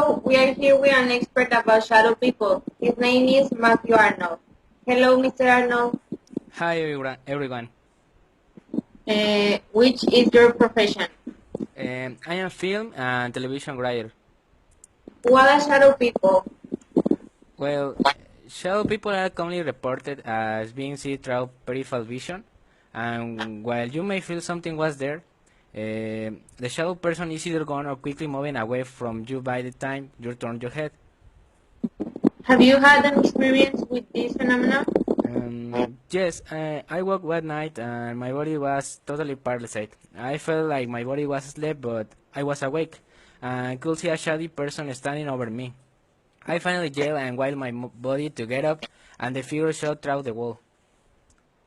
Hello, we are here with an expert about shadow people. His name is Matthew Arnold. Hello, Mr. Arnold. Hi everyone. Which is your profession? I am film and television writer. What are shadow people? Well, shadow people are commonly reported as being seen through peripheral vision, and while you may feel something was there, the shadow person is either gone or quickly moving away from you by the time you turn your head. Have you had an experience with this phenomenon? Yes, I woke one night and my body was totally paralyzed. I felt like my body was asleep, but I was awake and could see a shadowy person standing over me. I finally yelled and wiled my body to get up, and the figure shot through the wall.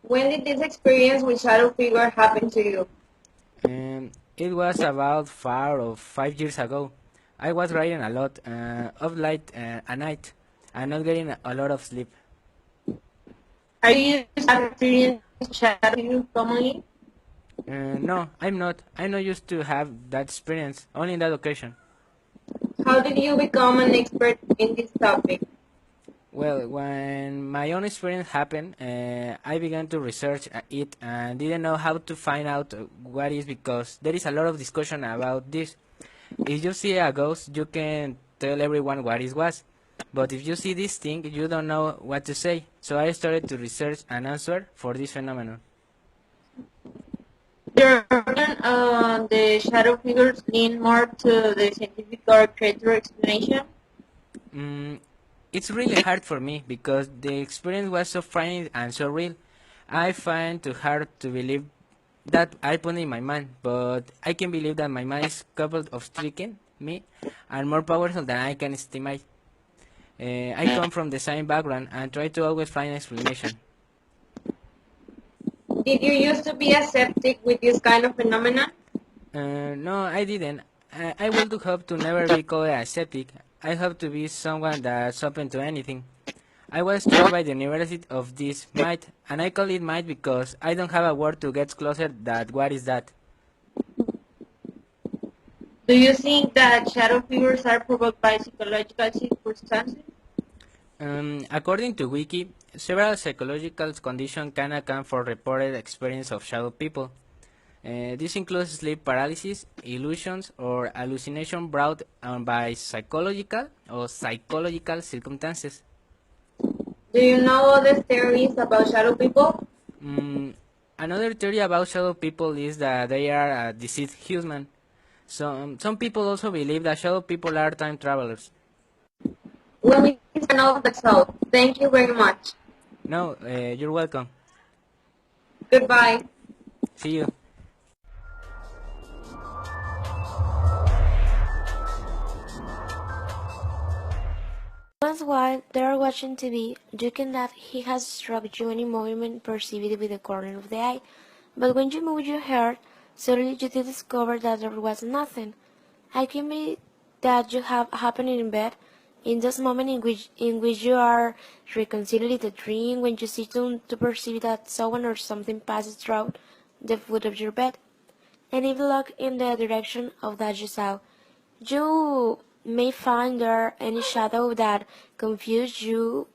When did this experience with shadow figure happen to you? It was about 4 or 5 years ago. I was riding a lot of light at night and not getting a lot of sleep. Are you used to experience shadow figure commonly? No, I'm not. I'm not used to have that experience, only in that occasion. How did you become an expert in this topic? Well, when my own experience happened, I began to research it and didn't know how to find out what is because there is a lot of discussion about this. If you see a ghost, you can tell everyone what it was. But if you see this thing, you don't know what to say. So I started to research an answer for this phenomenon. Your opinion on the shadow figures lean more to the scientific or creator explanation? Mm, it's really hard for me because the experience was so frightening and so real. I find it hard to believe that I put in my mind, but I can believe that my mind is capable of tricking me and more powerful than I can estimate. I come from the same background and try to always find an explanation. Did you used to be a skeptic with this kind of phenomenon? No, I didn't. I will do hope to never be called a skeptic. I hope to be someone that's open to anything. I was struck by the university of this might, and I call it might because I don't have a word to get closer that what is that. Do you think that shadow figures are provoked by psychological circumstances? According to Wiki, several psychological conditions can account for reported experience of shadow people. This includes sleep paralysis, illusions, or hallucination brought on by psychological circumstances. Do you know other theories about shadow people? Mm, Another theory about shadow people is that they are a deceased human. Some people also believe that shadow people are time travelers. Well, Mr. Know that's all. Thank you very much. No, you're welcome. Goodbye. See you. Once while they are watching TV, you can that he has struck you any movement perceived with the corner of the eye, but when you move your head, suddenly you discover that there was nothing. It can be that you have happening in bed, in those moments in which you are reconciling the dream, when you sit down to perceive that someone or something passes through the foot of your bed, and if you look in the direction of that you saw, you may find there any shadow that confuses you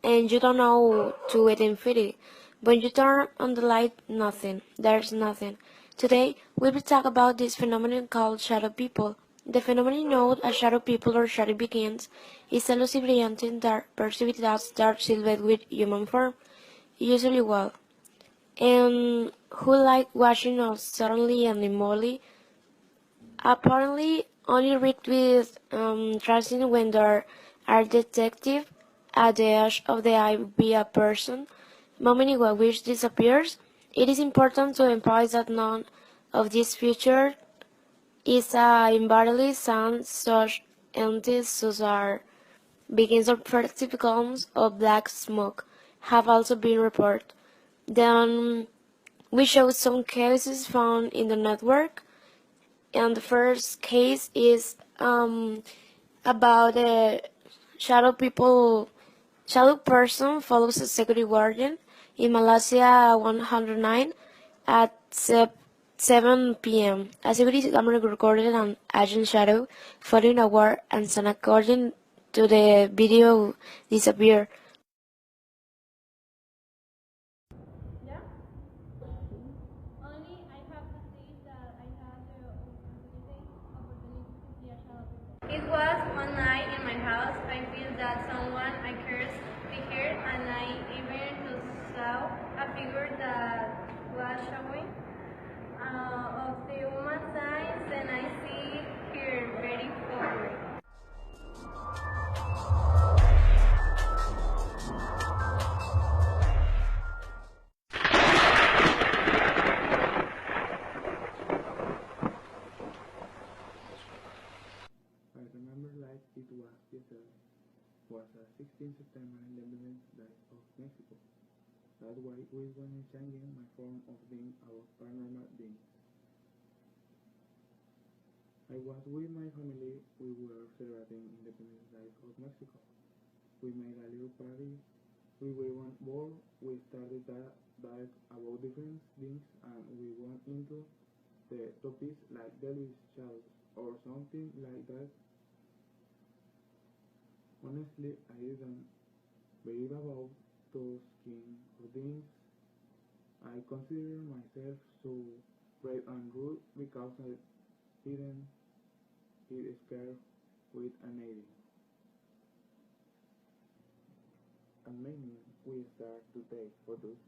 and you don't know to identify. When you turn on the light, nothing. There's nothing. Today, we will talk about this phenomenon called shadow people. The phenomenon known as shadow people or shadow beings is a lucid brilliant dark perceived as dark silhouette with human form, usually white, and who like watching us suddenly and immediately. Apparently, only read with tracing when there are detected at the edge of the eye by a person, moment in which disappears. It is important to emphasize that none of these features is invariably sound such entities as are begins or perceptive columns of black smoke have also been reported. Then we show some cases found in the network, and the first case is about a shadow people, shadow person follows a security guardian in Malaysia 109 at 7 p.m. A security camera recorded an agent shadow fighting a war, and then according to the video, disappeared. Only I have to say that I had the opportunity to see a shadow. It was one night in my house. I feel that someone I cursed be here, and I even saw a figure that was showing of the woman signs, and I see her very forward. I remember like it was yesterday. Was a 16 September Independence Day of Mexico. That's why we were changing my form of being about paranormal beings. I was with my family. We were celebrating Independence Day of Mexico. We made a little party. We were on board. We started that about different things, and we went into the topics like Delvis Child or something like that. Honestly, I didn't believe about those kind of things. I consider myself so brave and rude because I didn't get scared with an alien. And maybe we start to take photos.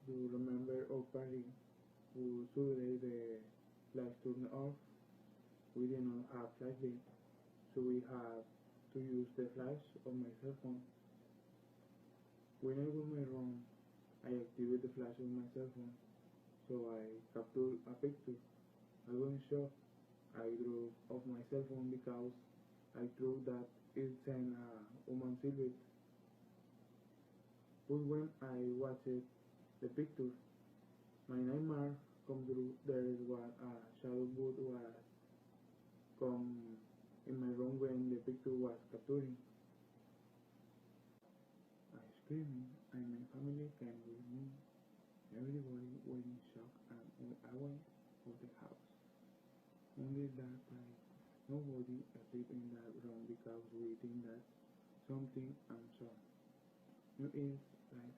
Do you remember our party? Who suddenly the lights turned off? We did not have flashlight, so we had to use the flash of my cell phone. When I go my room, I activate the flash of my cell phone, so I capture a picture. I was shocked. I drew off my cell phone because I thought that it sent a woman silhouette. But when I watched the picture, my nightmare come true. There was a shadow boot was come in my room when the picture was capturing. I screamed, and my family came with me. Everybody was in shock and went away of the house. Only that night, nobody slept in that room because we think that something unsolved. New Year's life